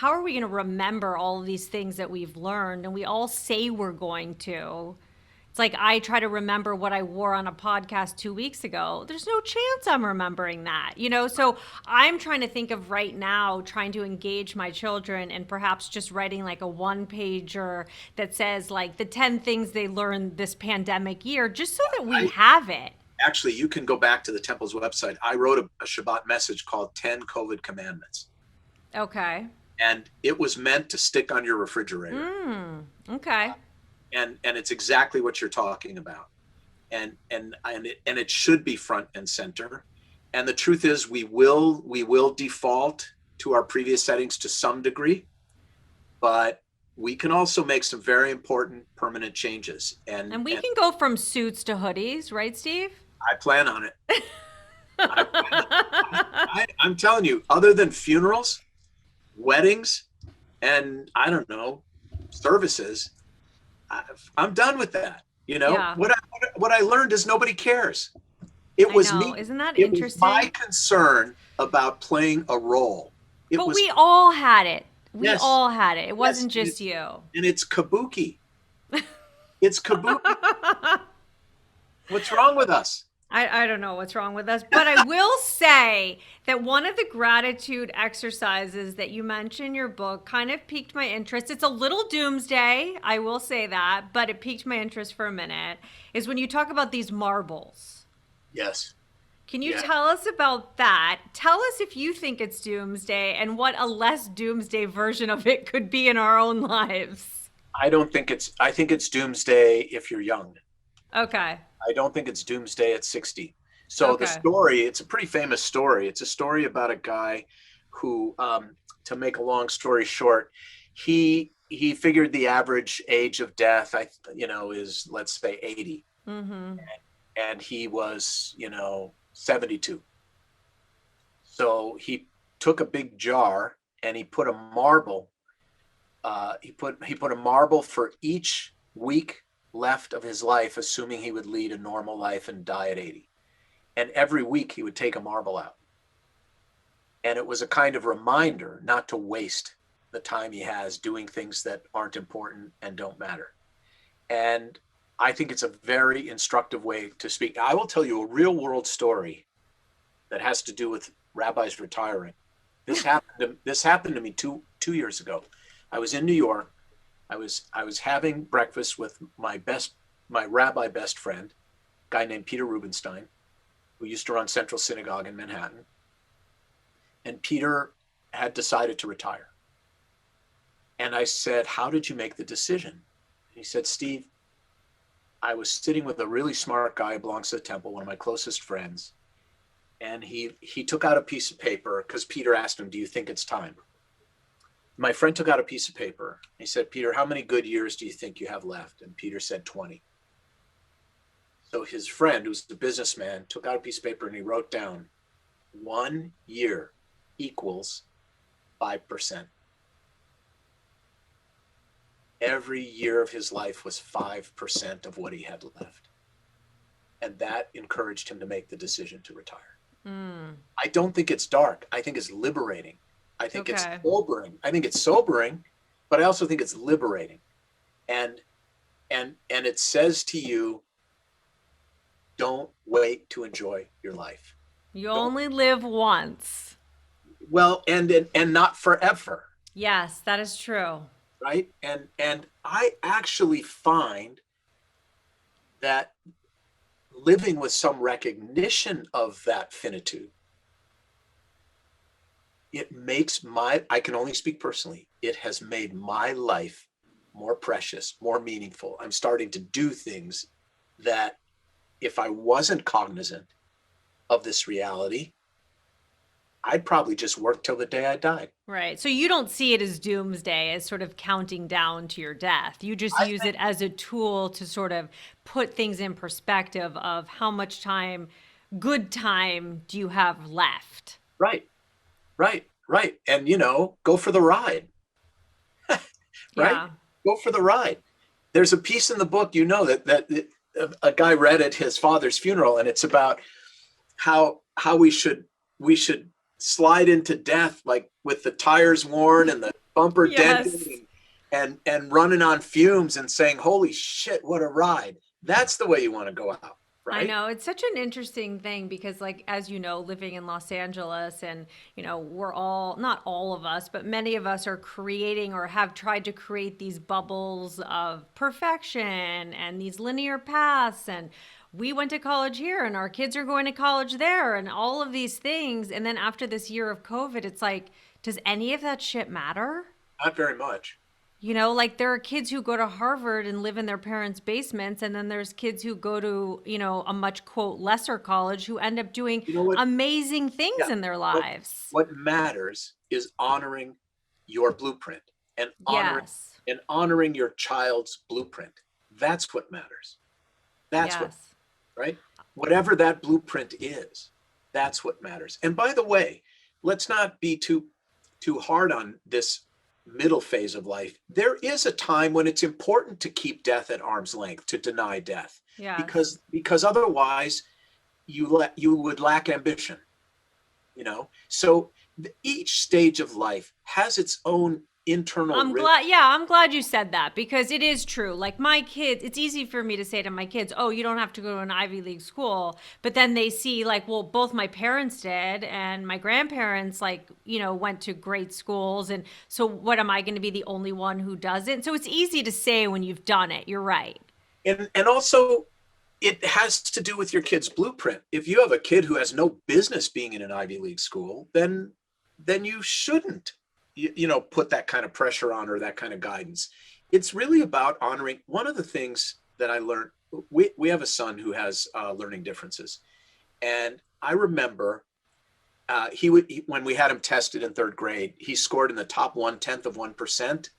how are we going to remember all of these things that we've learned and we all say we're going to? It's like I try to remember what I wore on a podcast 2 weeks ago. There's no chance I'm remembering that, you know? So I'm trying to think of right now, trying to engage my children and perhaps just writing like a one pager that says like the 10 things they learned this pandemic year, just so that we I have it. actually, you can go back to the temple's website. I wrote a Shabbat message called 10 COVID Commandments. Okay. And it was meant to stick on your refrigerator. Okay. And it's exactly what you're talking about. And it should be front and center. And the truth is we will default to our previous settings to some degree, but we can also make some very important permanent changes. And we can go from suits to hoodies, right, Steve? I plan on it. I, I'm telling you, other than funerals, weddings, and I don't know, services, I'm done with that. You know, Yeah. what I learned is nobody cares. It I was know. me. Isn't that It was my interesting? concern about playing a role. It But was, we all had it. We yes, all had it. It yes, wasn't just you. and it's kabuki. It's kabuki. What's wrong with us? I don't know what's wrong with us, but I will say that one of the gratitude exercises that you mention in your book kind of piqued my interest. It's a little doomsday, I will say that, but it piqued my interest for a minute, is when you talk about these marbles. Yes. Can you Yeah. tell us about that? Tell us if you think it's doomsday and what a less doomsday version of it could be in our own lives. I don't think it's. I think it's doomsday if you're young. Okay. I don't think it's doomsday at 60. So the Okay. story, it's a pretty famous story. It's a story about a guy who, to make a long story short, he figured the average age of death, is, let's say, 80, Mm-hmm. and he was, 72. So he took a big jar and he put a marble. He put a marble for each week left of his life, assuming he would lead a normal life and die at 80. And every week he would take a marble out. And it was a kind of reminder not to waste the time he has doing things that aren't important and don't matter. And I think it's a very instructive way to speak. I will tell you a real world story that has to do with rabbis retiring. This happened to me two years ago. I was in New York. I was having breakfast with my rabbi best friend, a guy named Peter Rubenstein, who used to run Central Synagogue in Manhattan. And Peter had decided to retire. And I said, "How did you make the decision?" And he said, "Steve, I was sitting with a really smart guy who belongs to the temple, one of my closest friends. And he took out a piece of paper because Peter asked him, 'Do you think it's time?' My friend took out a piece of paper. He said, 'Peter, how many good years do you think you have left?' And Peter said 20. So his friend, who's the businessman, took out a piece of paper and he wrote down 1 year equals 5%. Every year of his life was 5% of what he had left. And that encouraged him to make the decision to retire. I don't think it's dark. I think it's liberating. I think it's Okay. sobering. I think it's sobering, but I also think it's liberating. And it says to you, don't wait to enjoy your life. You Don't only live once. well, and not forever, Yes, that is true. right? And I actually find that living with some recognition of that finitude, I can only speak personally, it has made my life more precious, more meaningful. I'm starting to do things that if I wasn't cognizant of this reality, I'd probably just work till the day I died. Right. So you don't see it as doomsday, as sort of counting down to your death. You just I use think it as a tool to sort of put things in perspective of how much time, good time, do you have left? right, right. And go for the ride, right? Yeah. Go for the ride. There's a piece in the book, that a guy read at his father's funeral, and it's about how we should slide into death like with the tires worn and the bumper dented Yes. and running on fumes and saying, "Holy shit, what a ride." That's the way you want to go out, I right? know. It's such an interesting thing because, like, as you know, living in Los Angeles, and, we're all, not all of us, but many of us are creating or have tried to create these bubbles of perfection and these linear paths. And we went to college here and our kids are going to college there and all of these things. And then after this year of COVID, it's like, does any of that shit matter? Not very much. Like there are kids who go to Harvard and live in their parents' basements, and then there's kids who go to, a much, quote, lesser college who end up doing You know what? amazing things Yeah. in their What lives. what matters is honoring your blueprint and Yes. honoring your child's blueprint. That's what matters. That's what, Yes. right? Whatever that blueprint is, that's what matters. And by the way, let's not be too hard on this middle phase of life. There is a time when it's important to keep death at arm's length, to deny death, Yes. because otherwise you would lack ambition, So each stage of life has its own internal I'm rhythm. glad, yeah, I'm glad you said that because it is true. Like my kids, it's easy for me to say to my kids, oh, you don't have to go to an Ivy League school. But then they see, like, well, both my parents did and my grandparents, like, went to great schools. And so what, am I going to be the only one who doesn't? So it's easy to say when you've done it. You're right. And also, it has to do with your kid's blueprint. If you have a kid who has no business being in an Ivy League school, then you shouldn't, put that kind of pressure on or that kind of guidance. It's really about honoring. One of the things that I learned, we have a son who has learning differences, and I remember when we had him tested in third grade, he scored in the top 1/10 of 1%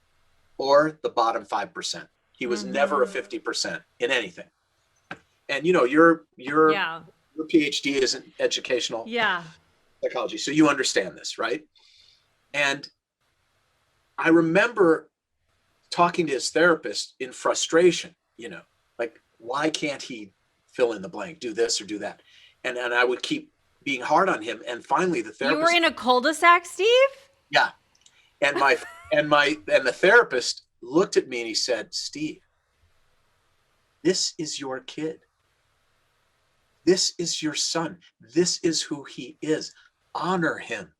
or the bottom 5%. He was never a Mm-hmm. 50% in anything. And your Yeah. PhD is in educational Yeah. psychology, so you understand this, right? And I remember talking to his therapist in frustration, like, why can't he fill in the blank, do this or do that? And I would keep being hard on him. And finally the You were therapist, in a cul-de-sac, Steve? yeah. And the therapist looked at me and he said, "Steve, this is your kid. This is your son. This is who he is. Honor him.